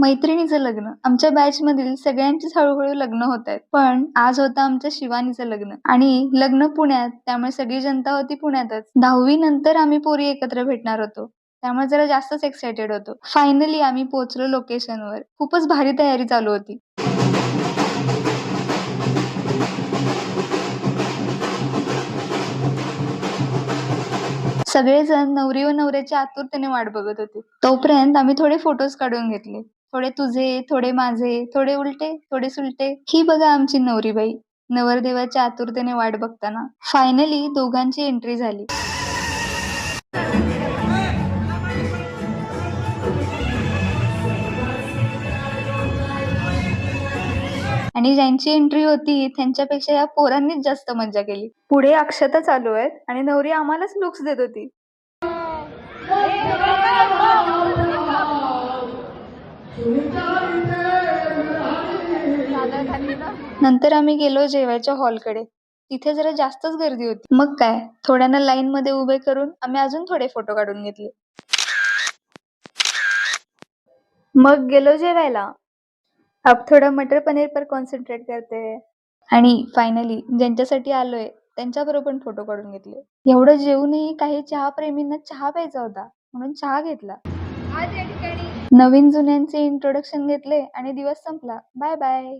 मैत्रिणीचं लग्न. आमच्या बॅच मधील सगळ्यांचीच हळू-हळू लग्न होतायत. पण आज होतं आमच्या शिवानीचं लग्न आणि लग्न पुण्यात, त्यामुळे सगळी जनता होती पुण्यातच. 10वी नंतर आम्ही पोरी एकत्र भेटणार होतो. त्यामुळे जरा जास्तच एक्साइटेड होतो. फायनली आम्ही पोहोचलो लोकेशनवर. खूपच भारी तयारी चालू होती. सगळेजण नवरी व नवऱ्याची आतुरतेने वाट बघत होते. तोपर्यंत आम्ही थोडे फोटोज काढून घेतले. थोडे तुझे, थोडे माझे, थोडे उलटे, थोडे सुलटे. ही बघा आमची नवरीबाई, नवरदेवाच्या आतुरतेने वाट बघताना. फायनली दोघांची एंट्री झाली. आणि ज्यांची एंट्री होती त्यांच्यापेक्षा या पोरांनीच जास्त मज्जा केली. पुढे अक्षता चालू आहेत आणि नवरी आम्हालाच लुक्स देत होती. नंतर आम्ही गेलो जेवायच्या हॉलकडे. तिथे जरा जास्तच गर्दी होती. मग काय, थोड्यांना लाईन मध्ये उभे करून आम्ही अजून थोडे फोटो काढून घेतले. मग गेलो जेवायला. अब थोडा मटर पनीर पर कॉन्सन्ट्रेट करते हैं. आणि फायनली ज्यांच्यासाठी आलोय त्यांच्याबरोबर पण फोटो काढून घेतले. एवढं जेवूनही काही चहा प्रेमींना चहा प्यायचा होता म्हणून चहा घेतला. नवीन जुन्यांचे इंट्रोडक्शन घेतले आणि दिवस संपला. Bye bye.